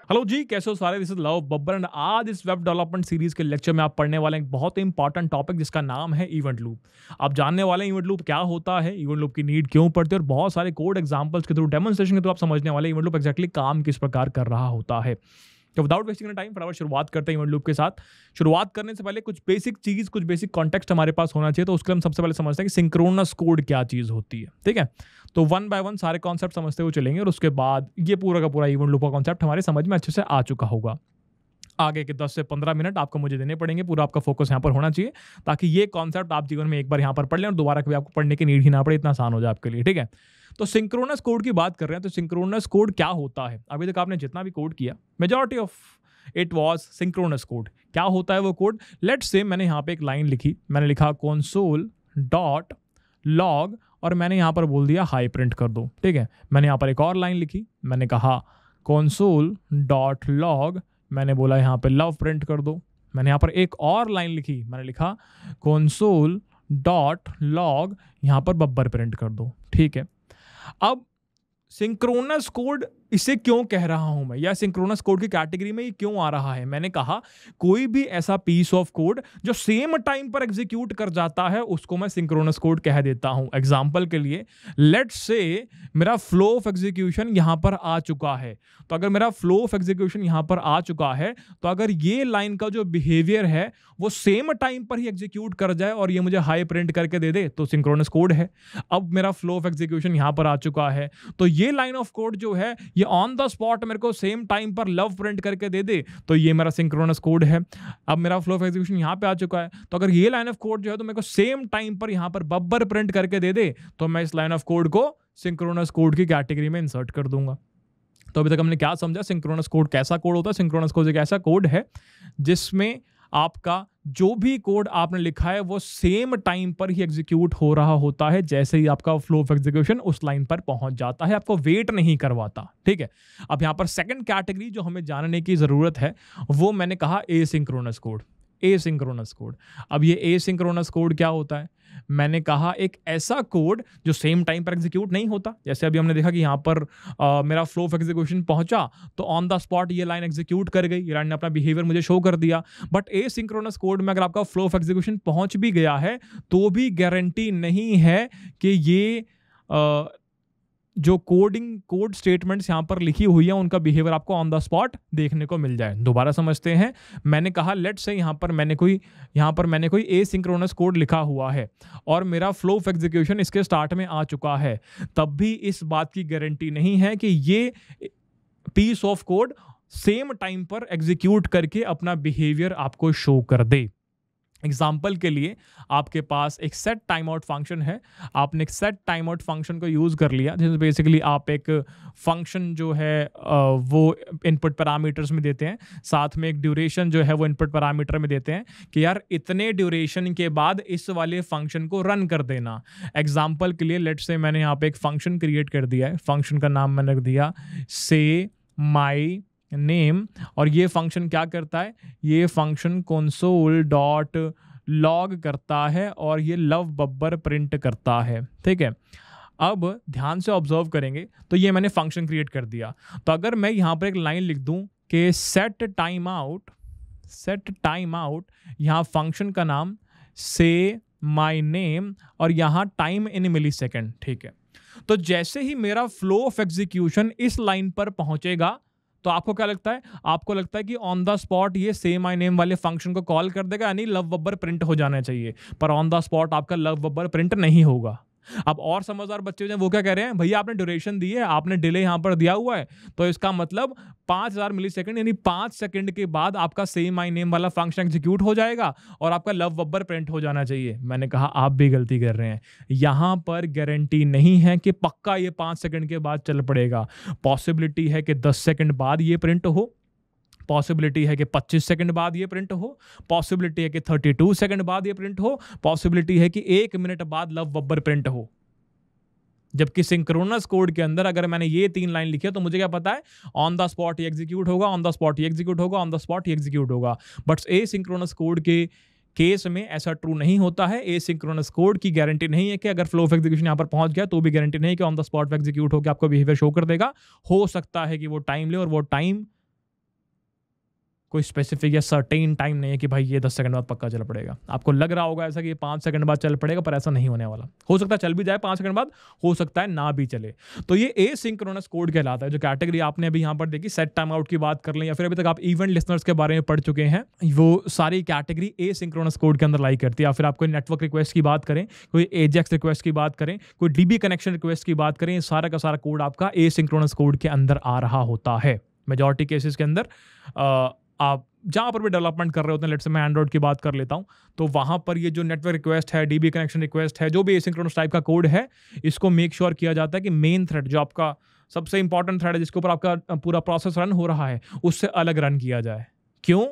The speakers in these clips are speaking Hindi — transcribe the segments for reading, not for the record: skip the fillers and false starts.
हेलो जी, कैसे हो सारे? This is love Babbar and आज इस वेब डेवलपमेंट सीरीज के लेक्चर में आप पढ़ने वाले हैं एक बहुत ही इंपॉर्टेंट टॉपिक जिसका नाम है इवेंट लूप। आप जानने वाले हैं इवेंट लूप क्या होता है, इवेंट लूप की नीड क्यों पड़ती है और बहुत सारे कोड एग्जांपल्स के थ्रू, डेमोन्स्ट्रेशन के थ्रू आप समझने वाले इवेंट लूप एक्जैक्टली काम किस प्रकार कर रहा होता है। तो विदाउट वेस्टिंग टाइम फटाफट शुरुआत करते हैं इवेंट लूप के साथ। शुरुआत करने से पहले कुछ बेसिक चीज, कुछ बेसिक कॉन्टेक्स्ट हमारे पास होना चाहिए। तो उसके लिए हम सबसे पहले समझते हैं कि सिंक्रोनस कोड क्या चीज होती है। ठीक है, तो वन बाय वन सारे कॉन्सेप्ट समझते हुए चलेंगे और उसके बाद ये पूरा का पूरा इवेंट लूप का कॉन्सेप्ट हमारे समझ में अच्छे से आ चुका होगा। आगे के 10 से 15 मिनट आपको मुझे देने पड़ेंगे, पूरा आपका फोकस यहाँ पर होना चाहिए ताकि ये कॉन्सेप्ट आप जीवन में एक बार यहाँ पर पढ़ लें और दोबारा कभी आपको पढ़ने की नीड ही ना पड़े, इतना आसान हो जाए आपके लिए। ठीक है, तो सिंक्रोनस कोड की बात कर रहे हैं। तो सिंक्रोनस कोड क्या होता है? अभी तक आपने जितना भी कोड किया, majority of it was synchronous code. क्या होता है वो कोड? लेट्स से मैंने यहाँ पे एक लाइन लिखी, मैंने लिखा console डॉट लॉग और मैंने यहाँ पर बोल दिया हाई प्रिंट कर दो। ठीक है, मैंने यहाँ पर एक और लाइन लिखी, मैंने कहा console डॉट लॉग, मैंने बोला यहाँ पे लव प्रिंट कर दो। मैंने यहाँ पर एक और लाइन लिखी, मैंने लिखा console डॉट लॉग, यहाँ पर बब्बर प्रिंट कर दो। ठीक है, अब सिंक्रोनस कोड इसे क्यों कह रहा हूं मैं, या सिंक्रोनस कोड की कैटेगरी में ये क्यों आ रहा है? मैंने कहा कोई भी ऐसा पीस ऑफ कोड जो सेम टाइम पर एग्जीक्यूट कर जाता है उसको मैं सिंक्रोनस कोड कह देता हूं। एग्जांपल के लिए लेट्स से मेरा फ्लो ऑफ एग्जीक्यूशन यहां पर आ चुका है। तो अगर मेरा फ्लो ऑफ एग्जीक्यूशन यहां पर आ चुका है तो अगर ये लाइन का जो बिहेवियर है वो सेम टाइम पर ही एग्जीक्यूट कर जाए और ये मुझे हाई प्रिंट करके दे दे तो सिंक्रोनस कोड है। अब मेरा फ्लो ऑफ एग्जीक्यूशन यहां पर आ चुका है तो ये लाइन ऑफ कोड जो है ये ऑन द स्पॉट मेरे को सेम टाइम पर लव प्रिंट करके दे दे तो ये मेरा सिंक्रोनस कोड है। अब मेरा फ्लो ऑफ एग्जीक्यूशन यहां पे आ चुका है तो अगर ये लाइन ऑफ कोड जो है तो मेरे को सेम टाइम पर यहां पर बब्बर प्रिंट करके दे दे तो मैं इस लाइन ऑफ कोड को सिंक्रोनस कोड की कैटेगरी में इंसर्ट कर दूंगा। तो अभी तक हमने क्या समझा? सिंक्रोनस कोड कैसा कोड होता है? सिंक्रोनस कोड एक ऐसा कोड है जिसमें आपका जो भी कोड आपने लिखा है वो सेम टाइम पर ही एग्जीक्यूट हो रहा होता है। जैसे ही आपका फ्लो ऑफ एग्जीक्यूशन उस लाइन पर पहुंच जाता है, आपको वेट नहीं करवाता। ठीक है, अब यहां पर सेकंड कैटेगरी जो हमें जानने की जरूरत है वो मैंने कहा एसिंक्रोनस कोड। एसिंक्रोनस कोड, अब ये एसिंक्रोनस कोड क्या होता है? मैंने कहा एक ऐसा कोड जो सेम टाइम पर एग्जीक्यूट नहीं होता। जैसे अभी हमने देखा कि यहाँ पर मेरा फ्लो ऑफ एग्जीक्यूशन पहुंचा तो ऑन द स्पॉट ये लाइन एग्जीक्यूट कर गई, ये लाइन ने अपना बिहेवियर मुझे शो कर दिया। बट एसिंक्रोनस कोड में अगर आपका फ्लो ऑफ एग्जीक्यूशन पहुंच भी गया है तो भी गारंटी नहीं है कि ये जो कोड स्टेटमेंट्स यहाँ पर लिखी हुई है उनका बिहेवियर आपको ऑन द स्पॉट देखने को मिल जाए। दोबारा समझते हैं, मैंने कहा लेट्स से यहाँ पर मैंने कोई एसिंक्रोनस कोड लिखा हुआ है और मेरा फ्लो ऑफ एग्जीक्यूशन इसके स्टार्ट में आ चुका है, तब भी इस बात की गारंटी नहीं है कि ये piece of code same time पर एग्जीक्यूट करके अपना बिहेवियर आपको शो कर दे। एग्जाम्पल के लिए आपके पास एक सेट टाइम आउट फंक्शन है, आपने एक सेट टाइम आउट फंक्शन को यूज़ कर लिया जिसमें बेसिकली आप एक फंक्शन जो है वो इनपुट पैरामीटर्स में देते हैं, साथ में एक ड्यूरेशन जो है वो इनपुट पैरामीटर में देते हैं कि यार इतने ड्यूरेशन के बाद इस वाले फंक्शन को रन कर देना। एग्जाम्पल के लिए लेट्स से मैंने यहाँ पे एक फंक्शन क्रिएट कर दिया है, फंक्शन का नाम मैंने रख दिया से माई नेम और ये फंक्शन क्या करता है? ये फंक्शन console डॉट लॉग करता है और ये लव बब्बर प्रिंट करता है। ठीक है, अब ध्यान से ऑब्जर्व करेंगे तो ये मैंने फंक्शन क्रिएट कर दिया। तो अगर मैं यहाँ पर एक लाइन लिख दूं कि सेट टाइम आउट, यहाँ फंक्शन का नाम से माई नेम और यहाँ टाइम इन मिली सेकेंड। ठीक है, तो जैसे ही मेरा फ्लो ऑफ एग्जीक्यूशन इस लाइन पर पहुंचेगा तो आपको क्या लगता है? आपको लगता है कि ऑन द स्पॉट ये सेम आई नेम वाले फंक्शन को कॉल कर देगा, यानी लव बब्बर प्रिंट हो जाना चाहिए, पर ऑन द स्पॉट आपका लव बब्बर प्रिंट नहीं होगा। अब और समझदार बच्चे जो हैं वो क्या कह रहे हैं? भैया आपने ड्यूरेशन दी है, आपने डिले यहां पर दिया हुआ है, तो इसका मतलब 5000 मिली सेकेंड यानी 5 सेकंड के बाद आपका सेम आई नेम वाला फंक्शन एग्जीक्यूट हो जाएगा और आपका लव बब्बर प्रिंट हो जाना चाहिए। मैंने कहा आप भी गलती कर रहे हैं, यहां पर गारंटी नहीं है कि पक्का ये 5 सेकंड के बाद चल पड़ेगा। पॉसिबिलिटी है कि 10 सेकंड बाद ये प्रिंट हो, पॉसिबिलिटी है कि 25 सेकंड बाद ये प्रिंट हो, पॉसिबिलिटी है कि 32 सेकंड बाद ये प्रिंट हो, पॉसिबिलिटी है कि 1 मिनट बाद लव बब्बर प्रिंट हो। जबकि सिंक्रोनस कोड के अंदर अगर मैंने ये 3 लाइन लिखी है तो मुझे क्या पता है? ऑन द स्पॉट ही एग्जीक्यूट होगा, ऑन द स्पॉट ही एग्जीक्यूट होगा, ऑन द स्पॉट ही एग्जीक्यूट होगा। बट एसिंक्रोनस कोड के केस में ऐसा ट्रू नहीं होता है। एसिंक्रोनस कोड की गारंटी नहीं है कि अगर फ्लो ऑफ एग्जीक्यूशन यहाँ पर पहुंच गया तो भी गारंटी नहीं कि ऑन द स्पॉट एग्जीक्यूट होकर आपको बिहेवियर शो कर देगा। हो सकता है कि वो टाइम ले और वो टाइम कोई स्पेसिफिक या सर्टेन टाइम नहीं है कि भाई ये 10 सेकंड बाद पक्का चल पड़ेगा। आपको लग रहा होगा ऐसा कि ये 5 सेकंड बाद चल पड़ेगा, पर ऐसा नहीं होने वाला। हो सकता है चल भी जाए 5 सेकंड बाद, हो सकता है ना भी चले। तो ये एसिंक्रोनस कोड कहलाता है। जो कैटेगरी आपने अभी यहाँ पर देखी, सेट टाइम आउट की बात कर लें या फिर अभी तक आप इवेंट लिसनर्स के बारे में पढ़ चुके हैं, वो सारी कैटेगरी एसिंक्रोनस कोड के अंदर लाई करती है। या फिर आप कोई नेटवर्क रिक्वेस्ट की बात करें, कोई एजेक्स रिक्वेस्ट की बात करें, कोई डीबी कनेक्शन रिक्वेस्ट की बात करें, ये सारा का सारा कोड आपका एसिंक्रोनस कोड के अंदर आ रहा होता है। मेजॉरिटी केसेस के अंदर आप जहाँ पर भी डेवलपमेंट कर रहे होते हैं, लेट्स से मैं एंड्रॉइड की बात कर लेता हूँ, तो वहाँ पर ये जो नेटवर्क रिक्वेस्ट है, डीबी कनेक्शन रिक्वेस्ट है, जो भी एसिंक्रोनस टाइप का कोड है, इसको मेक श्योर किया जाता है कि मेन थ्रेड, जो आपका सबसे इंपॉर्टेंट थ्रेड है, जिसके ऊपर आपका पूरा प्रोसेस रन हो रहा है, उससे अलग रन किया जाए। क्यों?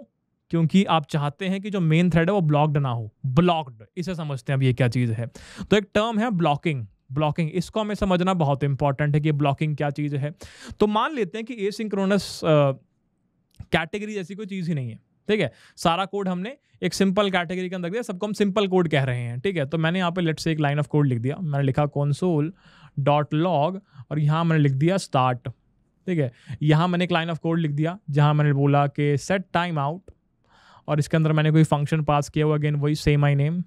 क्योंकि आप चाहते हैं कि जो मेन थ्रेड है वो ब्लॉक्ड ना हो। ब्लॉक्ड, इसे समझते हैं अब ये क्या चीज़ है। तो एक टर्म है ब्लॉकिंग। ब्लॉकिंग, इसको हमें समझना बहुत इंपॉर्टेंट है कि ब्लॉकिंग क्या चीज़ है। तो मान लेते हैं कि एसिंक्रोनस कैटेगरी जैसी कोई चीज़ ही नहीं है, ठीक है। सारा कोड हमने एक सिंपल कैटेगरी के अंदर दिया, सबको हम सिंपल कोड कह रहे हैं, ठीक है। तो मैंने यहाँ पे लेट्स से एक लाइन ऑफ कोड लिख दिया। मैंने लिखा console.log और यहाँ मैंने लिख दिया स्टार्ट, ठीक है। यहाँ मैंने एक लाइन ऑफ कोड लिख दिया जहाँ मैंने बोला कि सेट टाइम आउट, और इसके अंदर मैंने कोई फंक्शन पास किया हुआ, अगेन वही सेम माई नेम,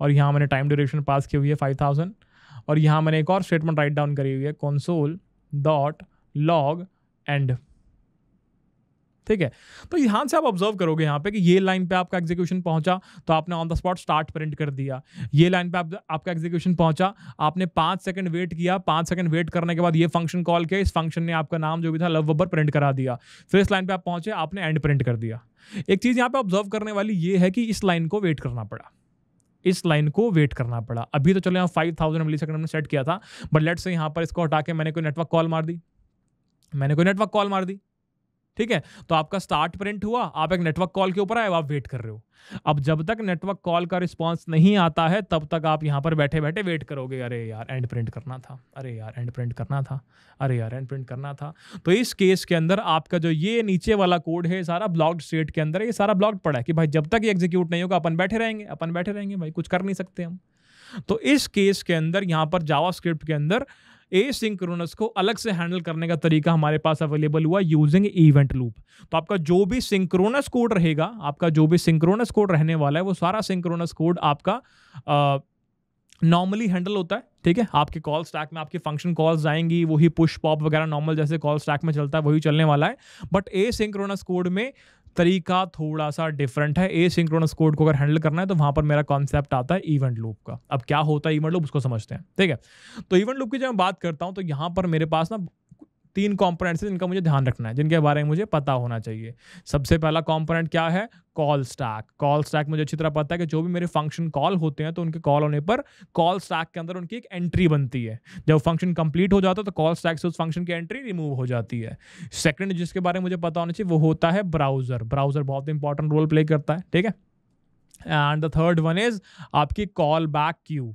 और यहाँ मैंने टाइम ड्यूरेशन पास की हुई है 5000, और यहाँ मैंने एक और स्टेटमेंट राइट डाउन करी हुई है console.log end, ठीक है। तो यहाँ से आप ऑब्जर्व करोगे यहाँ पे कि ये लाइन पे आपका एग्जीक्यूशन पहुंचा तो आपने on the spot start print कर दिया। ये लाइन पे आपका एग्जीक्यूशन पहुंचा, आपने 5 सेकंड वेट किया, 5 सेकंड वेट करने के बाद ये फंक्शन कॉल किया, इस फंक्शन ने आपका नाम जो भी था लव बब्बर प्रिंट करा दिया। फिर इस लाइन पे आप पहुंचे, आपने एंड प्रिंट कर दिया। एक चीज़ यहाँ पे ऑब्जर्व करने वाली ये है कि इस लाइन को वेट करना पड़ा, इस लाइन को वेट करना पड़ा। अभी तो चलो यहाँ 5000 मिलीसेकंड हमने सेट किया था, बट लेट्स से यहाँ पर इसको हटा के मैंने कोई नेटवर्क कॉल मार दी, ठीक है। तो आपका स्टार्ट प्रिंट हुआ, आप एक नेटवर्क कॉल के ऊपर आए, आप वेट कर रहे हो। अब जब तक नेटवर्क कॉल का रिस्पांस नहीं आता है तब तक आप यहाँ पर बैठे बैठे वेट करोगे, अरे यार एंड प्रिंट करना था, अरे यार एंड प्रिंट करना था, अरे यार एंड प्रिंट करना था। तो इस केस के अंदर आपका जो ये नीचे वाला कोड है सारा ब्लॉक्ड स्टेट के अंदर है, ये सारा ब्लॉक्ड पड़ा है कि भाई जब तक ये एग्जीक्यूट नहीं होगा अपन बैठे रहेंगे भाई, कुछ कर नहीं सकते हम। तो इस केस के अंदर यहाँ पर जावास्क्रिप्ट के अंदर एसिंक्रोनस को अलग से हैंडल करने का तरीका हमारे पास अवेलेबल हुआ यूजिंग इवेंट लूप। तो आपका जो भी सिंक्रोनस कोड रहेगा, आपका जो भी सिंक्रोनस कोड रहने वाला है, वो सारा सिंक्रोनस कोड आपका नॉर्मली हैंडल होता है, ठीक है। आपके कॉल स्टैक में आपकी फंक्शन कॉल्स आएंगी, वही पुश पॉप वगैरह नॉर्मल जैसे कॉल स्टैक में चलता है वही चलने वाला है। बट एसिंक्रोनस कोड में तरीका थोड़ा सा डिफरेंट है। एसिंक्रोनस कोड को अगर हैंडल करना है तो वहां पर मेरा कॉन्सेप्ट आता है इवेंट लूप का। अब क्या होता है इवेंट लूप, उसको समझते हैं, ठीक है। तो इवेंट लूप की जब मैं बात करता हूं तो यहां पर मेरे पास ना 3 कंपोनेंट्स हैं जिनका मुझे ध्यान रखना है, जिनके बारे में मुझे पता होना चाहिए। सबसे पहला कंपोनेंट क्या है? Call stack. कॉल स्टैक मुझे अच्छी तरह पता है कि जो भी मेरे फंक्शन कॉल होते हैं तो उनके कॉल होने पर कॉल स्टैक के अंदर उनकी एक एंट्री बनती है। जब फंक्शन कंप्लीट हो जाता है तो कॉल स्टैक से उस फंक्शन की एंट्री रिमूव हो जाती है। सेकंड जिसके बारे में मुझे पता होना चाहिए वो होता है ब्राउजर। ब्राउजर बहुत इंपॉर्टेंट रोल प्ले करता है, ठीक है। And the third one is आपकी कॉल बैक क्यू।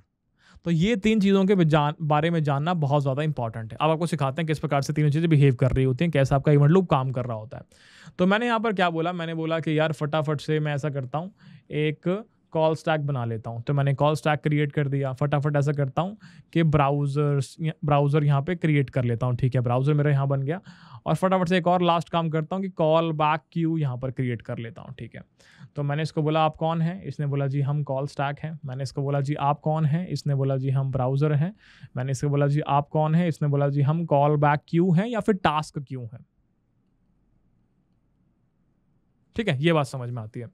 तो ये 3 चीज़ों के बारे में जानना बहुत ज़्यादा इंपॉर्टेंट है। अब आपको सिखाते हैं किस प्रकार से तीनों चीज़ें बिहेव कर रही होती हैं, कैसा आपका इवेंट लूप काम कर रहा होता है। तो मैंने यहाँ पर क्या बोला, मैंने बोला कि यार फटाफट से मैं ऐसा करता हूँ, एक कॉल स्टैक बना लेता हूँ। तो मैंने कॉल स्टैक क्रिएट कर दिया। फटाफट ऐसा करता हूँ कि ब्राउज़र यहाँ पे क्रिएट कर लेता हूँ, ठीक है। ब्राउज़र मेरा यहाँ बन गया और फटाफट से एक और लास्ट काम करता हूँ कि कॉल बैक क्यू यहाँ पर क्रिएट कर लेता हूँ, ठीक है। तो मैंने इसको बोला आप कौन हैं, इसने बोला जी हम कॉल स्टैक हैं। मैंने इसको बोला जी आप कौन हैं, इसने बोला जी हम ब्राउज़र हैं। मैंने इसको बोला जी आप कौन हैं, इसने बोला जी हम कॉल बैक क्यू हैं या फिर टास्क क्यू हैं, ठीक है। ये बात समझ में आती है।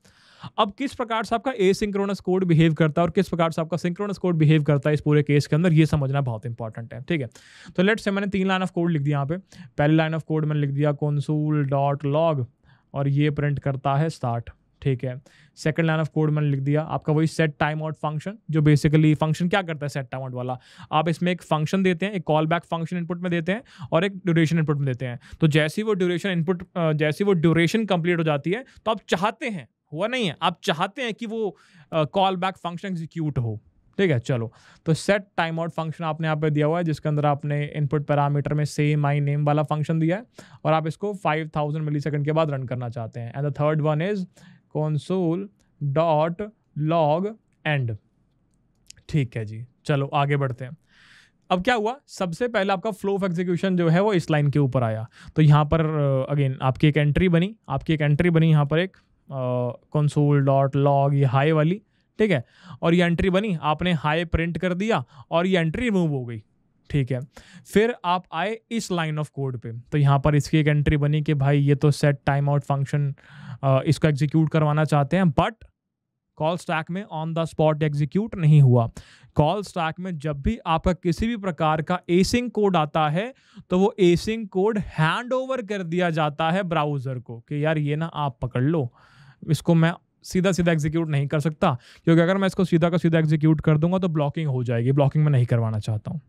अब किस प्रकार से आपका एसिंक्रोनस कोड बिहेव करता है और किस प्रकार से आपका सिंक्रोनस कोड बिहेव करता है इस पूरे केस के अंदर, ये समझना बहुत इंपॉर्टेंट है, ठीक है। तो लेट्स से मैंने 3 लाइन ऑफ कोड लिख दिया। यहाँ पे पहली लाइन ऑफ कोड मैंने लिख दिया console.log और ये प्रिंट करता है स्टार्ट, ठीक है। सेकंड लाइन ऑफ कोड मैंने लिख दिया आपका वही सेट टाइम आउट फंक्शन, जो बेसिकली फंक्शन क्या करता है सेट टाइम आउट वाला, आप इसमें एक फंक्शन देते हैं, एक कॉल बैक फंक्शन इनपुट में देते हैं और एक ड्यूरेशन इनपुट में देते हैं। तो जैसी वो ड्यूरेशन कंप्लीट हो जाती है तो आप चाहते हैं, हुआ नहीं है, आप चाहते हैं कि वो कॉल बैक फंक्शन एग्जीक्यूट हो, ठीक है। चलो, तो सेट टाइम आउट फंक्शन आपने यहाँ पे दिया हुआ है जिसके अंदर आपने इनपुट पैरामीटर में सेम माई नेम वाला फंक्शन दिया है और आप इसको 5000 मिलीसेकंड के बाद रन करना चाहते हैं। And the third one is console.log end, ठीक है जी। चलो आगे बढ़ते हैं। अब क्या हुआ, सबसे पहले आपका फ्लो ऑफ एग्जीक्यूशन जो है वो इस लाइन के ऊपर आया। तो यहाँ पर अगेन आपकी एक एंट्री बनी यहाँ पर एक कंसोल डॉट लॉग ये हाई वाली, ठीक है। और ये एंट्री बनी, आपने हाई प्रिंट कर दिया और ये एंट्री रिमूव हो गई, ठीक है। फिर आप आए इस लाइन ऑफ कोड पे, तो यहाँ पर इसकी एक एंट्री बनी कि भाई ये तो सेट टाइम आउट फंक्शन इसको एग्जीक्यूट करवाना चाहते हैं, बट कॉल स्टैक में ऑन द स्पॉट एग्जीक्यूट नहीं हुआ। कॉल स्टैक में जब भी आपका किसी भी प्रकार का एसिंग कोड आता है तो वो एसिंग कोड हैंड ओवर कर दिया जाता है ब्राउज़र को कि यार ये ना आप पकड़ लो, इसको मैं सीधा सीधा एग्जीक्यूट नहीं कर सकता, क्योंकि अगर मैं इसको सीधा का सीधा एग्जीक्यूट कर दूंगा तो ब्लॉकिंग हो जाएगी, ब्लॉकिंग मैं नहीं करवाना चाहता हूँ।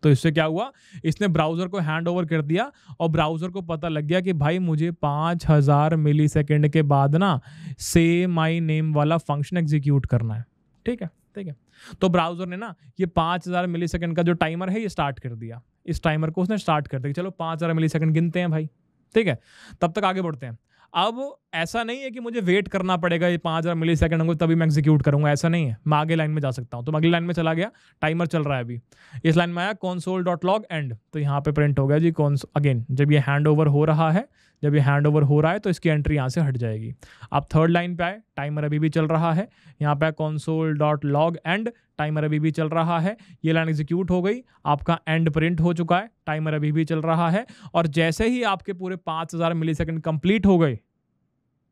तो इससे क्या हुआ, इसने ब्राउज़र को हैंड ओवर कर दिया और ब्राउज़र को पता लग गया कि भाई मुझे 5000 मिली सेकेंड के बाद ना से माई नेम वाला फंक्शन एग्जीक्यूट करना है, ठीक है, ठीक है। तो ब्राउज़र ने ना ये 5000 मिली सेकेंड का जो टाइमर है ये स्टार्ट कर दिया, इस टाइमर को उसने स्टार्ट कर दिया, चलो 5000 मिली सेकेंड गिनते हैं भाई, ठीक है। तब तक आगे बढ़ते हैं। अब ऐसा नहीं है कि मुझे वेट करना पड़ेगा ये 5000 मिली सेकेंड होंगे तभी मैं एग्जीक्यूट करूंगा, ऐसा नहीं है। मैं आगे लाइन में जा सकता हूं, तो मैं अगली लाइन में चला गया, टाइमर चल रहा है अभी, इस लाइन में आया console डॉट लॉग एंड, तो यहाँ पे प्रिंट हो गया जी अगेन जब ये हैंड ओवर हो रहा है, जब ये हैंड ओवर हो रहा है तो इसकी एंट्री यहाँ से हट जाएगी। आप थर्ड लाइन पे आए, टाइमर अभी भी चल रहा है, यहाँ पे console dot log and, timer अभी भी चल रहा है, ये लाइन एग्जीक्यूट हो गई, आपका एंड प्रिंट हो चुका है, टाइमर अभी भी चल रहा है। और जैसे ही आपके पूरे 5000 मिली सेकेंड कंप्लीट हो गए,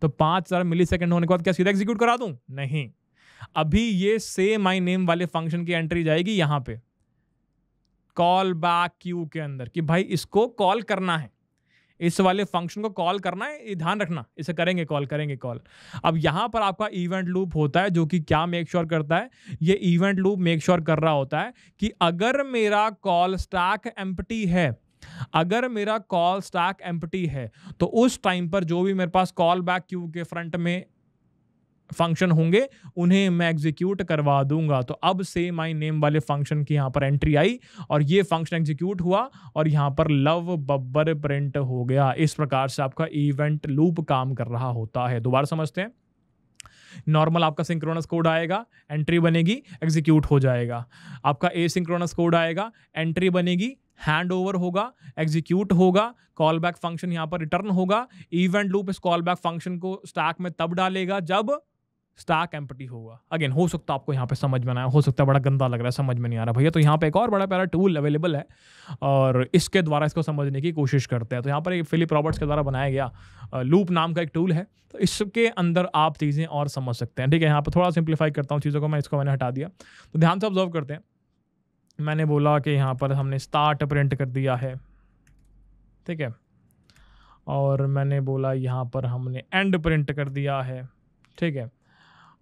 तो 5000 मिली सेकेंड होने के बाद क्या सीधा एग्जीक्यूट करा दूं? नहीं, अभी ये से माई नेम वाले फंक्शन की एंट्री जाएगी यहां पे कॉल बैक क्यू के अंदर कि भाई इसको कॉल करना है, इस वाले फंक्शन को कॉल करना है, ये ध्यान रखना, इसे करेंगे कॉल। अब यहां पर आपका इवेंट लूप होता है जो कि क्या मेक श्योर करता है, ये इवेंट लूप मेक श्योर कर रहा होता है कि अगर मेरा कॉल स्टैक एम्प्टी है, अगर मेरा कॉल स्टैक एम्प्टी है तो उस टाइम पर जो भी मेरे पास कॉल बैक क्यू के फ्रंट में फंक्शन होंगे उन्हें मैं एग्जीक्यूट करवा दूंगा। तो अब से माई नेम वाले फंक्शन की यहां पर एंट्री आई और ये फंक्शन एग्जीक्यूट हुआ और यहां पर लव बब्बर प्रिंट हो गया। इस प्रकार से आपका इवेंट लूप काम कर रहा होता है। दोबारा समझते हैं, नॉर्मल आपका सिंक्रोनस कोड आएगा, एंट्री बनेगी, एग्जीक्यूट हो जाएगा। आपका एसिंक्रोनस कोड आएगा, एंट्री बनेगी, हैंड ओवर होगा, एग्जीक्यूट होगा, कॉल बैक फंक्शन यहां पर रिटर्न होगा। इवेंट लूप इस कॉल बैक फंक्शन को स्टैक में तब डालेगा जब स्टैक एम्प्टी होगा। अगेन हो सकता है आपको यहाँ पे समझ में ना आया, हो सकता है बड़ा गंदा लग रहा है, समझ में नहीं आ रहा भैया, तो यहाँ पे एक और बड़ा प्यारा टूल अवेलेबल है और इसके द्वारा इसको समझने की कोशिश करते हैं। तो यहाँ पर एक फिलिप रॉबर्ट्स के द्वारा बनाया गया लूप नाम का एक टूल है, तो इसके अंदर आप चीज़ें और समझ सकते हैं, ठीक है। यहाँ पर थोड़ा सिंप्लीफाई करता हूँ चीज़ों को, इसको मैंने हटा दिया। तो ध्यान से ऑब्जर्व करते हैं, मैंने बोला कि यहाँ पर हमने स्टार्ट प्रिंट कर दिया है, ठीक है, और मैंने बोला यहाँ पर हमने एंड प्रिंट कर दिया है, ठीक है,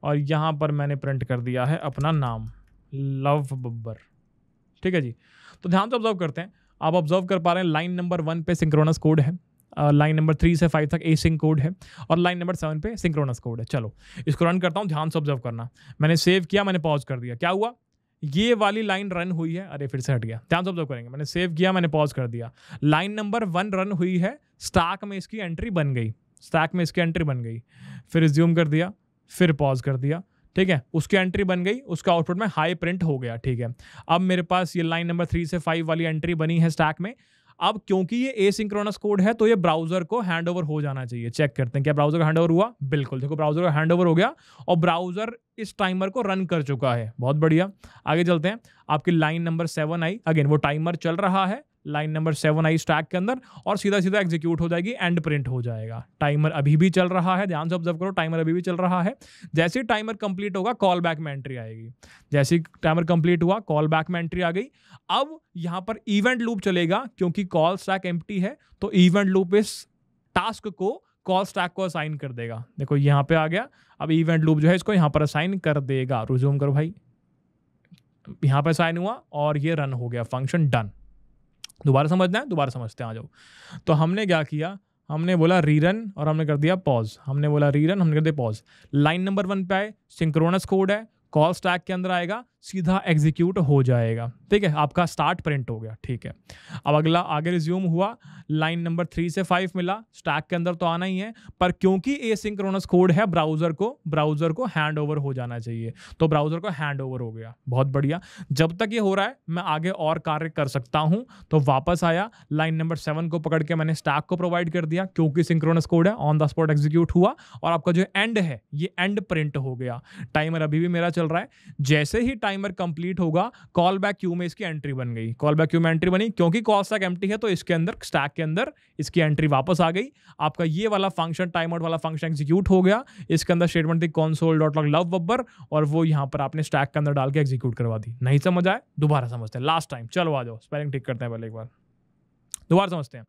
और यहाँ पर मैंने प्रिंट कर दिया है अपना नाम लव बब्बर, ठीक है जी। तो ध्यान से ऑब्जर्व करते हैं, आप ऑब्जर्व कर पा रहे हैं लाइन नंबर 1 पे सिंक्रोनस कोड है, लाइन नंबर 3 से 5 तक एसिंक कोड है और लाइन नंबर 7 पे सिंक्रोनस कोड है। चलो इसको रन करता हूँ, ध्यान से ऑब्जर्व करना। मैंने सेव किया, मैंने पॉज कर दिया, क्या हुआ, ये वाली लाइन रन हुई है, अरे फिर से हट गया, ध्यान से ऑब्जर्व करेंगे। मैंने सेव किया, मैंने पॉज कर दिया, लाइन नंबर 1 रन हुई है, स्टैक में इसकी एंट्री बन गई, स्टैक में इसकी एंट्री बन गई, फिर रिज्यूम कर दिया, फिर पॉज कर दिया, ठीक है, उसकी एंट्री बन गई, उसका आउटपुट में हाई प्रिंट हो गया, ठीक है। अब मेरे पास ये लाइन नंबर 3 से 5 वाली एंट्री बनी है स्टैक में। अब क्योंकि ये एसिंक्रोनस कोड है तो ये ब्राउजर को हैंड ओवर हो जाना चाहिए। चेक करते हैं क्या ब्राउजर को हैंड ओवर हुआ, बिल्कुल, देखो ब्राउजर को हैंड ओवर हो गया और ब्राउजर इस टाइमर को रन कर चुका है, बहुत बढ़िया। आगे चलते हैं, आपकी लाइन नंबर 7 आई, अगेन वो टाइमर चल रहा है, लाइन नंबर 7 आई स्टैक के अंदर और सीधा सीधा एग्जीक्यूट हो जाएगी, एंड प्रिंट हो जाएगा। टाइमर अभी भी चल रहा है, ध्यान से ऑब्जर्व करो, टाइमर अभी भी चल रहा है। जैसे ही टाइमर कंप्लीट होगा कॉल बैक में एंट्री आएगी, जैसे ही टाइमर कंप्लीट हुआ कॉल बैक में एंट्री आ गई। अब यहां पर इवेंट लूप चलेगा, क्योंकि कॉल स्टैक एम्प्टी है तो इवेंट लूप इस टास्क को कॉल स्टैक को असाइन कर देगा। देखो यहां पे आ गया, अब इवेंट लूप जो है इसको यहां पर असाइन कर देगा। रिज्यूम करो भाई, यहां पर असाइन हुआ और ये रन हो गया, फंक्शन डन। दोबारा समझना है, दोबारा समझते हैं, आ जाओ। तो हमने क्या किया, हमने बोला रीरन और हमने कर दिया पॉज, हमने बोला रीरन, हमने कर दिया पॉज। लाइन नंबर 1 पे आए, सिंक्रोनस कोड है, कॉल स्टैक के अंदर आएगा, सीधा एग्जीक्यूट हो जाएगा। ठीक है, आपका स्टार्ट प्रिंट हो गया। ठीक है, अब अगला आगे रिज्यूम हुआ, लाइन नंबर 3 से 5 मिला, स्टैक के अंदर तो आना ही है, पर क्योंकि एसिंक्रोनस कोड है ब्राउजर को हैंड ओवर हो जाना चाहिए, तो ब्राउजर को हैंड ओवर हो गया। बहुत बढ़िया। जब तक ये हो रहा है मैं आगे और कार्य कर सकता हूं। तो वापस आया, लाइन नंबर 7 को पकड़ के मैंने स्टैक को प्रोवाइड कर दिया, क्योंकि सिंक्रोनस कोड है, ऑन द स्पॉट एग्जीक्यूट हुआ, और आपका जो एंड है ये एंड प्रिंट हो गया। टाइमर अभी भी मेरा चल रहा है। जैसे ही टाइमर कंप्लीट होगा, कॉल बैक क्यू में इसकी एंट्री बन गई। कॉल बैक क्यू में एंट्री बनी, क्योंकि कॉल स्टैक एम्प्टी है तो इसके अंदर स्टैक के अंदर इसकी एंट्री वापस आ गई। आपका ये वाला फंक्शन, टाइम आउट वाला फंक्शन एग्जीक्यूट हो गया। इसके अंदर स्टेटमेंट थी console.log love बब्बर, और वो यहां पर आपने स्टैक के अंदर डाल के एग्जीक्यूट करवा दी। नहीं समझ आए, दोबारा समझते हैं, लास्ट टाइम। चलो आ जाओ, स्पेलिंग ठीक करते हैं पहले एक बार, दोबारा समझते हैं।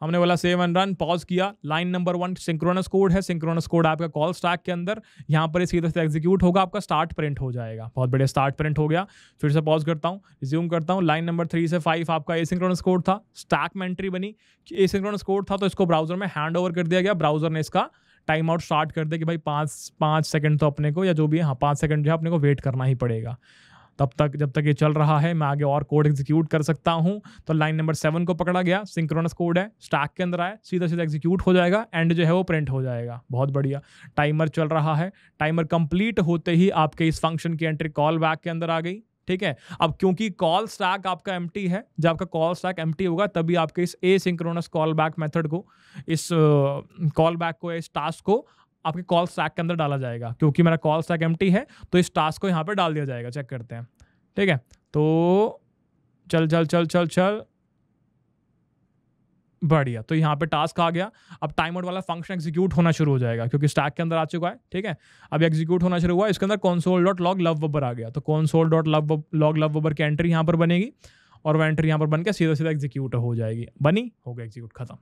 हमने बोला सेव एंड रन, पॉज किया, लाइन नंबर 1 सिंक्रोनस कोड है, सिंक्रोनस कोड आपका कॉल स्टैक के अंदर, यहाँ पर सीधे से एग्जीक्यूट होगा, आपका स्टार्ट प्रिंट हो जाएगा। बहुत बढ़िया, स्टार्ट प्रिंट हो गया। फिर से पॉज करता हूँ, रिज्यूम करता हूँ, लाइन नंबर 3 से 5 आपका एसिंक्रोनस कोड था, स्टैक में एंट्री बनी, एसिंक्रोनस कोड था तो इसको ब्राउजर में हैंड ओवर कर दिया गया। ब्राउजर ने इसका टाइम आउट स्टार्ट कर दिया कि भाई 5 सेकंड तो अपने को, या जो भी है, हाँ 5 सेकंड जो है अपने को वेट करना ही पड़ेगा। तब तक, जब तक ये चल रहा है, मैं आगे और कोड एग्जीक्यूट कर सकता हूं। तो लाइन नंबर 7 को पकड़ा गया, सिंक्रोनस कोड है, स्टैक के अंदर आया, सीधा सीधा एग्जीक्यूट हो जाएगा, एंड जो है वो प्रिंट हो जाएगा। बहुत बढ़िया। टाइमर चल रहा है, टाइमर कंप्लीट होते ही आपके इस फंक्शन की एंट्री कॉल बैक के अंदर आ गई। ठीक है, अब क्योंकि कॉल स्टैक आपका एम्प्टी है, जब आपका कॉल स्टैक एम्प्टी होगा तभी आपके इस एसिंक्रोनस कॉल बैक मेथड को, इस कॉल बैक को, इस टास्क को आपके कॉल स्टैक के अंदर डाला जाएगा। क्योंकि मेरा कॉल स्टैक एम्प्टी है तो इस टास्क को यहाँ पर डाल दिया जाएगा। चेक करते हैं। ठीक है, तो चल चल चल चल चल, बढ़िया। तो यहाँ पे टास्क आ गया। अब टाइम आउट वाला फंक्शन एग्जीक्यूट होना शुरू हो जाएगा, क्योंकि स्टैक के अंदर आ चुका है। ठीक है, अब एग्जीक्यूट होना शुरू हुआ, इसके अंदर console.log love बब्बर आ गया। तो console.log love बब्बर की एंट्री यहाँ पर बनेगी, और वह एंट्री यहाँ पर बन के सीधा सीधा एग्जीक्यूट हो जाएगी। बनी, हो गया एग्जीक्यूट, खत्म।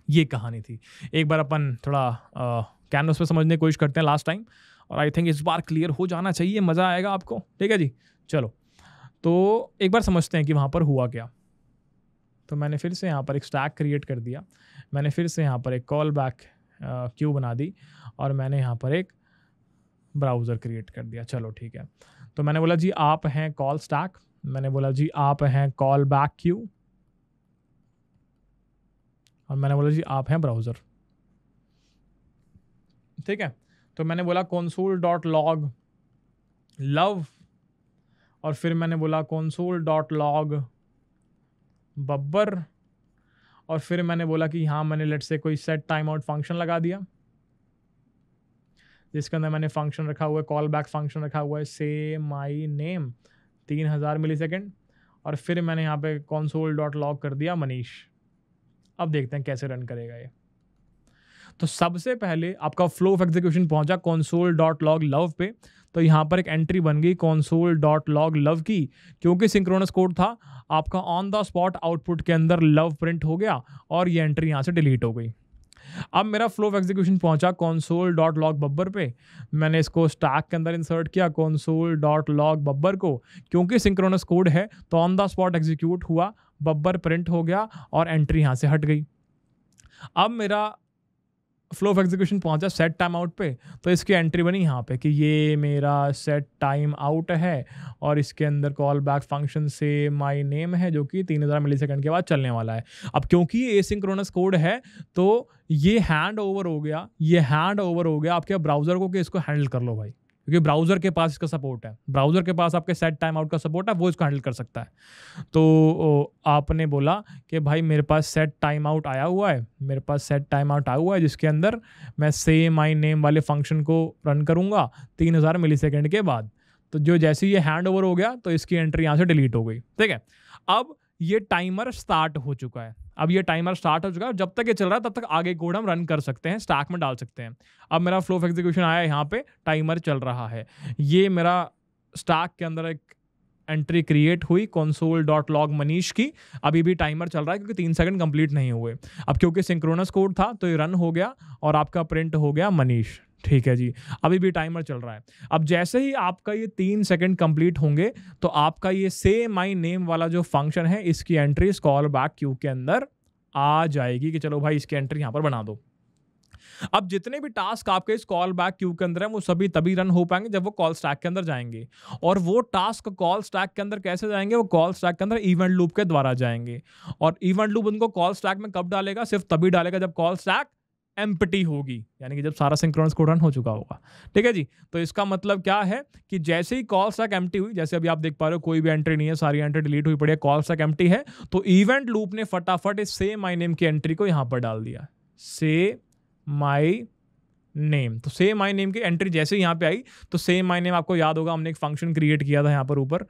ये कहानी थी। एक बार अपन थोड़ा कैनवस पे समझने की कोशिश करते हैं लास्ट टाइम, और आई थिंक इस बार क्लियर हो जाना चाहिए, मज़ा आएगा आपको। ठीक है जी, चलो तो एक बार समझते हैं कि वहाँ पर हुआ क्या। तो मैंने फिर से यहाँ पर एक स्टैक क्रिएट कर दिया, मैंने फिर से यहाँ पर एक कॉल बैक क्यू बना दी, और मैंने यहाँ पर एक ब्राउज़र क्रिएट कर दिया। चलो ठीक है, तो मैंने बोला जी आप हैं कॉल स्टैक, मैंने बोला जी आप हैं कॉल बैक क्यू, और मैंने बोला जी आप हैं ब्राउज़र। ठीक है, तो मैंने बोला console.log love, और फिर मैंने बोला console.log बब्बर, और फिर मैंने बोला कि यहाँ मैंने लेट से कोई सेट टाइम आउट फंक्शन लगा दिया, जिसके अंदर मैंने फंक्शन रखा हुआ है, कॉल बैक फंक्शन रखा हुआ है, से माई नेम 3000 मिली सेकेंड, और फिर मैंने यहाँ पे console.log कर दिया मनीष। अब देखते हैं कैसे रन करेगा ये। तो सबसे पहले आपका फ्लो ऑफ एग्जीक्यूशन पहुंचा console.log love पे, तो यहाँ पर एक एंट्री बन गई console.log love की, क्योंकि सिंक्रोनस कोड था आपका, ऑन द स्पॉट आउटपुट के अंदर लव प्रिंट हो गया, और ये एंट्री यहाँ से डिलीट हो गई। अब मेरा फ्लो ऑफ एग्जीक्यूशन पहुंचा console.log बब्बर पे, मैंने इसको स्टैक के अंदर इंसर्ट किया console.log बब्बर को, क्योंकि सिंक्रोनस कोड है तो ऑन द स्पॉट एग्जीक्यूट हुआ, बब्बर प्रिंट हो गया, और एंट्री यहाँ से हट गई। अब मेरा फ्लो ऑफ एग्जीक्यूशन पहुंचा सेट टाइम आउट पे, तो इसकी एंट्री बनी यहाँ पे कि ये मेरा सेट टाइम आउट है, और इसके अंदर कॉल बैक फंक्शन से माई नेम है, जो कि 3000 मिली सेकेंड के बाद चलने वाला है। अब क्योंकि ये एसिंक्रोनस कोड है तो ये हैंड ओवर हो गया, ये हैंड ओवर हो गया आपके ब्राउजर को कि इसको हैंडल कर लो भाई, क्योंकि ब्राउजर के पास इसका सपोर्ट है, ब्राउजर के पास आपके सेट टाइम आउट का सपोर्ट है, वो इसको हैंडल कर सकता है। तो आपने बोला कि भाई मेरे पास सेट टाइम आउट आया हुआ है, मेरे पास सेट टाइम आउट आया हुआ है, जिसके अंदर मैं से माई नेम वाले फंक्शन को रन करूंगा 3000 मिली सेकेंड के बाद। तो जो जैसे ही ये हैंड ओवर हो गया तो इसकी एंट्री यहाँ से डिलीट हो गई। ठीक है, अब ये टाइमर स्टार्ट हो चुका है, अब ये टाइमर स्टार्ट हो चुका है, जब तक ये चल रहा है तब तक आगे कोड हम रन कर सकते हैं, स्टैक में डाल सकते हैं। अब मेरा फ्लो ऑफ एग्जीक्यूशन आया, यहाँ पे टाइमर चल रहा है, ये मेरा स्टैक के अंदर एक एंट्री क्रिएट हुई console.log मनीष की, अभी भी टाइमर चल रहा है क्योंकि 3 सेकंड कंप्लीट नहीं हुए। अब क्योंकि सिंक्रोनस कोड था तो ये रन हो गया, और आपका प्रिंट हो गया मनीष। ठीक है जी, अभी भी टाइमर चल रहा है। अब जैसे ही आपका ये 3 सेकंड कंप्लीट होंगे तो आपका ये से माई नेम वाला जो फंक्शन है, इसकी एंट्री कॉल बैक क्यू के अंदर आ जाएगी कि चलो भाई इसकी एंट्री यहाँ पर बना दो। अब जितने भी टास्क आपके इस कॉल बैक क्यू के अंदर है वो सभी तभी रन हो पाएंगे जब वो कॉल स्टैक के अंदर जाएंगे। और वो टास्क कॉल स्टैक के अंदर कैसे जाएंगे? वो कॉल स्टैक के अंदर इवेंट लूप के द्वारा जाएंगे। और इवेंट लूप उनको कॉल स्टैक में कब डालेगा? सिर्फ तभी डालेगा जब कॉल स्टैक एम्प्टी होगी, यानी कि जब सारा सिंक्रोनस कोड रन हो चुका होगा। ठीक है जी। तो इसका मतलब क्या है कि जैसे ही कॉल स्टैक एम्प्टी हुई, जैसे अभी आप देख पा रहे हो कोई भी एंट्री नहीं है, सारी एंट्री डिलीट हुई पड़ी है, कॉल स्टैक एम्प्टी है, तो इवेंट लूप ने फटाफट इस से माय नेम की एंट्री को यहां पर डाल दिया। से माय नेम, तो से माय नेम की एंट्री जैसे यहाँ पे आई, तो से माय नेम आपको याद होगा हमने एक फंक्शन क्रिएट किया था यहाँ पर ऊपर,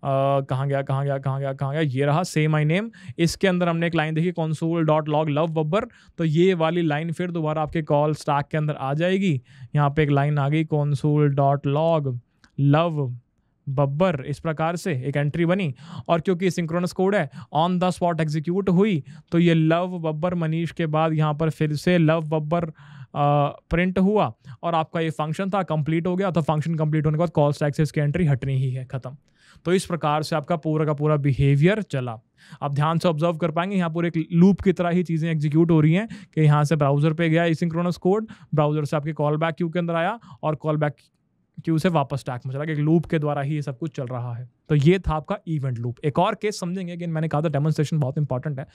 कहाँ गया, ये रहा से माय नेम। इसके अंदर हमने एक लाइन देखी console.log love बब्बर, तो ये वाली लाइन फिर दोबारा आपके कॉल स्टैक के अंदर आ जाएगी। यहाँ पे एक लाइन आ गई console.log love बब्बर, इस प्रकार से एक एंट्री बनी। और क्योंकि सिंक्रोनस कोड है, ऑन द स्पॉट एग्जीक्यूट हुई, तो ये लव बब्बर मनीष के बाद यहाँ पर फिर से लव बब्बर प्रिंट हुआ और आपका ये फंक्शन था कंप्लीट हो गया। तो फंक्शन कंप्लीट होने के बाद कॉल स्टैक से इसकी एंट्री हटनी ही है, खत्म। तो इस प्रकार से आपका पूरा का पूरा बिहेवियर चला। आप ध्यान से ऑब्जर्व कर पाएंगे यहाँ पूरे एक लूप की तरह ही चीज़ें एग्जीक्यूट हो रही हैं कि यहाँ से ब्राउजर पे गया एसिंक्रोनस कोड, ब्राउजर से आपके कॉल बैक क्यू के अंदर आया और कॉल बैक क्यू से वापस स्टैक में चला गया। एक लूप के द्वारा ही ये सब कुछ चल रहा है। तो ये था आपका इवेंट लूप। एक और केस समझेंगे कि मैंने कहा था डेमोन्स्ट्रेशन बहुत इंपॉर्टेंट है।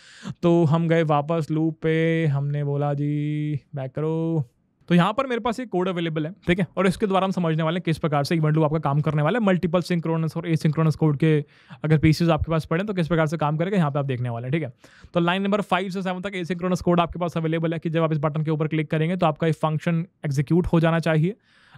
तो हम गए वापस लूप पे, हमने बोला जी बैक करो। तो यहाँ पर मेरे पास एक कोड अवेलेबल है, ठीक है, और इसके द्वारा हम समझने वाले हैं किस प्रकार से इवेंट लूप आपका काम करने वाला है। मल्टीपल सिंक्रोनस और एसिंक्रोनस कोड के अगर पीसेस आपके पास पड़े तो किस प्रकार से काम करेगा यहाँ पे आप देखने वाले हैं, ठीक है। तो लाइन नंबर 5 से 7 तक एसिंक्रोनस कोड आपके पास अवेलेबल है कि जब आप इस बटन के ऊपर क्लिक करेंगे तो आपका एक फंक्शन एग्जीक्यूट हो जाना चाहिए।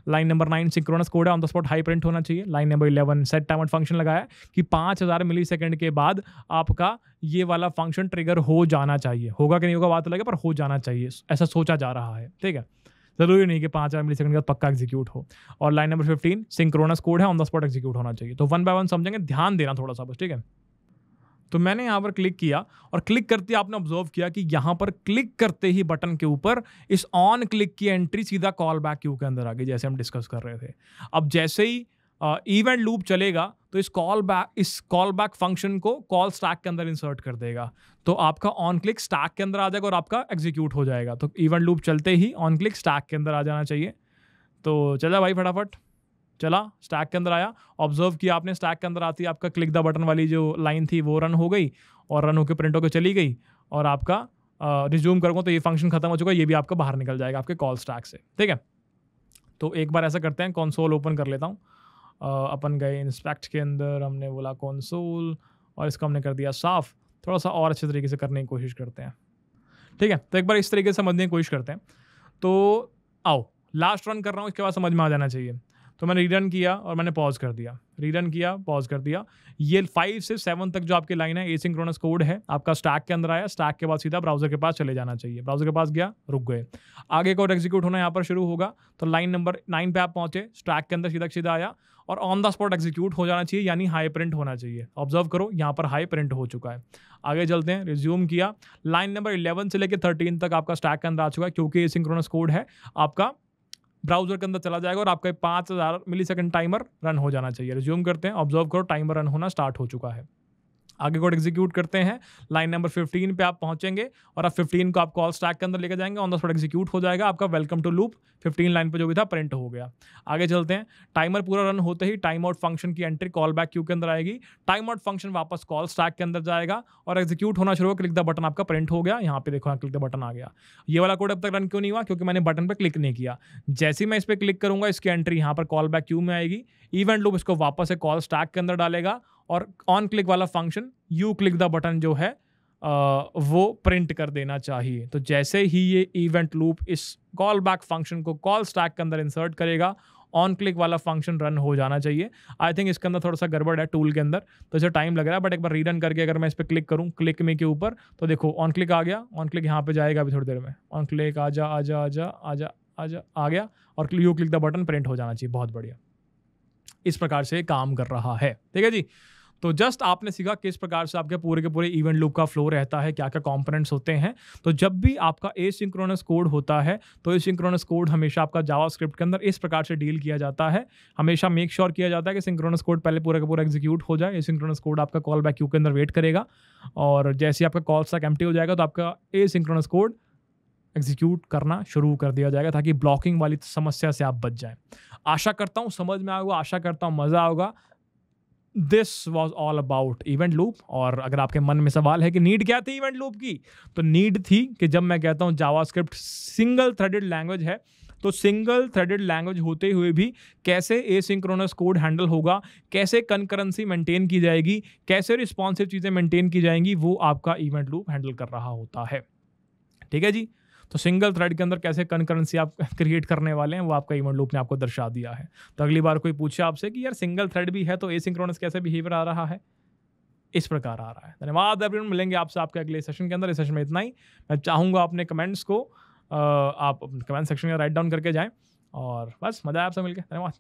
लाइन नंबर 9 सिंक्रोनस कोड है, on the spot high print होना चाहिए। Line number 11 set time out function लगाया कि 5000 मिली सेकेंड के बाद आपका ये वाला फंक्शन ट्रिगर हो जाना चाहिए। होगा कि नहीं होगा बात अलग है, पर हो जाना चाहिए, ऐसा सोचा जा रहा है, ठीक है। जरूरी नहीं कि 5000 मिली सेकंड के बाद पक्का एग्जीक्यूट हो। और लाइन नंबर 15 सिंक्रोनस कोड है, ऑन द स्पॉट एग्जीक्यूट होना चाहिए। तो वन बाय वन समझेंगे, ध्यान देना थोड़ा सा बस, ठीक है। तो मैंने यहाँ पर क्लिक किया और क्लिक करते ही आपने ऑब्जर्व किया कि यहाँ पर क्लिक करते ही बटन के ऊपर इस ऑन क्लिक की एंट्री सीधा कॉल बैक क्यू के अंदर आ गई, जैसे हम डिस्कस कर रहे थे। अब जैसे ही इवेंट लूप चलेगा तो इस कॉल बैक फंक्शन को कॉल स्टैक के अंदर इंसर्ट कर देगा। तो आपका ऑन क्लिक स्टैक के अंदर आ जाएगा और आपका एग्जीक्यूट हो जाएगा। तो इवेंट लूप चलते ही ऑन क्लिक स्टैक के अंदर आ जाना चाहिए। तो चला भाई फटाफट, चला स्टैक के अंदर आया। ऑब्जर्व किया आपने, स्टैक के अंदर आती आपका क्लिक द बटन वाली जो लाइन थी वो रन हो गई और रन होकर प्रिंट होकर चली गई। और आपका रिज्यूम करूँगा तो ये फंक्शन खत्म हो चुका है, ये भी आपका बाहर निकल जाएगा आपके कॉल स्टैक से, ठीक है। तो एक बार ऐसा करते हैं, कंसोल ओपन कर लेता हूँ। अपन गए इंस्पेक्ट के अंदर, हमने बोला कंसोल और इसको हमने कर दिया साफ। थोड़ा सा और अच्छे तरीके से करने की कोशिश करते हैं, ठीक है। तो एक बार इस तरीके से समझने की कोशिश करते हैं। तो आओ लास्ट रन कर रहा हूँ, इसके बाद समझ में आ जाना चाहिए। तो मैंने रीरन किया और मैंने पॉज कर दिया, रीरन किया, पॉज कर दिया। ये 5 से 7 तक जो आपकी लाइन है एसिंक्रोनस कोड है, आपका स्टैक के अंदर आया। स्टैक के बाद सीधा ब्राउजर के पास चले जाना चाहिए। ब्राउजर के पास गया, रुक गए, आगे कोड एग्जीक्यूट होना यहाँ पर शुरू होगा। तो लाइन नंबर 9 पे आप पहुंचे, स्टैक के अंदर सीधा आया और ऑन द स्पॉट एग्जीक्यूट हो जाना चाहिए, यानी हाई प्रिंट होना चाहिए। ऑब्जर्व करो यहाँ पर हाई प्रिंट हो चुका है। आगे चलते हैं, रिज्यूम किया। लाइन नंबर 11 से लेकर 13 तक आपका स्टैक के अंदर आ चुका है, क्योंकि एसिंक्रोनस कोड है। आपका ब्राउजर के अंदर चला जाएगा और आपका 5000 मिली सेकंड टाइमर रन हो जाना चाहिए। रिज्यूम करते हैं, ऑब्जर्व करो टाइमर रन होना स्टार्ट हो चुका है। आगे कोड एग्जीक्यूट करते हैं। लाइन नंबर 15 पे आप पहुंचेंगे और आप 15 को आप कॉल स्टैक के अंदर लेकर जाएंगे, ऑन द स्पॉट एग्जीक्यूट हो जाएगा। आपका वेलकम टू लूप 15 लाइन पे जो भी था प्रिंट हो गया। आगे चलते हैं, टाइमर पूरा रन होते ही टाइम आउट फंक्शन की एंट्री कॉल बैक क्यू के अंदर आएगी। टाइम आउट फंक्शन वापस कॉल स्टैक के अंदर जाएगा और एग्जीक्यूट होना शुरू होगा। क्लिक द बटन आपका प्रिंट हो गया, यहाँ पे देखो क्लिक द बटन आ गया। ये वाला कोड अब तक रन क्यों नहीं हुआ? क्योंकि मैंने बटन पर क्लिक नहीं किया। जैसे ही मैं इस पर क्लिक करूंगा इसकी एंट्री यहाँ पर कॉल बैक क्यू में आएगी। इवेंट लूप इसको वापस से कॉल स्टैक के अंदर डालेगा और ऑन क्लिक वाला function you click the button जो है वो प्रिंट कर देना चाहिए। तो जैसे ही ये इवेंट लूप इस कॉल बैक फंक्शन को कॉल स्टैक के अंदर इंसर्ट करेगा, ऑन क्लिक वाला फंक्शन रन हो जाना चाहिए। आई थिंक इसके अंदर थोड़ा सा गड़बड़ है टूल के अंदर, तो इसे टाइम लग रहा है। बट एक बार रीरन करके अगर मैं इस पर क्लिक करूँ, क्लिक में के ऊपर, तो देखो ऑन क्लिक आ गया। ऑन क्लिक यहाँ पे जाएगा अभी थोड़ी देर में। ऑन क्लिक आजा आजा आजा आजा आजा आ गया और you click the button print हो जाना चाहिए। बहुत बढ़िया, इस प्रकार से काम कर रहा है, ठीक है जी। तो जस्ट आपने सीखा किस प्रकार से आपके पूरे के पूरे इवेंट लूप का फ्लो रहता है, क्या क्या कंपोनेंट्स होते हैं। तो जब भी आपका एसिंक्रोनस कोड होता है तो एसिंक्रोनस कोड हमेशा आपका जावास्क्रिप्ट के अंदर इस प्रकार से डील किया जाता है। हमेशा मेक श्योर किया जाता है कि सिंक्रोनस कोड पहले पूरा का पूरा एग्जीक्यूट हो जाए। एसिंक्रोनस कोड आपका कॉल बैक क्यू के अंदर वेट करेगा और जैसे ही आपका कॉल स्टैक एम्प्टी हो जाएगा तो आपका एसिंक्रोनस कोड एग्जीक्यूट करना शुरू कर दिया जाएगा ताकि ब्लॉकिंग वाली समस्या से आप बच जाएं। आशा करता हूँ समझ में आएगा, आशा करता हूँ मज़ा होगा। This was all about event loop. और अगर आपके मन में सवाल है कि नीड क्या थी इवेंट लूप की, तो नीड थी कि जब मैं कहता हूँ जावास्क्रिप्ट सिंगल थ्रेडेड लैंग्वेज है, तो सिंगल थ्रेडेड लैंग्वेज होते हुए भी कैसे एसिंक्रोनस कोड हैंडल होगा, कैसे कंकरेंसी मेंटेन की जाएगी, कैसे रिस्पॉन्सिव चीज़ें मेंटेन की जाएंगी, वो आपका इवेंट लूप हैंडल कर रहा होता है। ठीक है जी। तो सिंगल थ्रेड के अंदर कैसे कंकरेंसी आप क्रिएट करने वाले हैं, वो आपका इवेंट लूप ने आपको दर्शा दिया है। तो अगली बार कोई पूछे आपसे कि यार सिंगल थ्रेड भी है तो एसिंक्रोनस कैसे बिहेवियर आ रहा है, इस प्रकार आ रहा है। धन्यवाद एवरीवन, मिलेंगे आपसे आपके अगले सेशन के अंदर। इस सेशन में इतना ही। मैं चाहूँगा अपने कमेंट्स को आप कमेंट सेक्शन में राइट डाउन करके जाएं, और बस मजा आया आपसे मिलकर। धन्यवाद।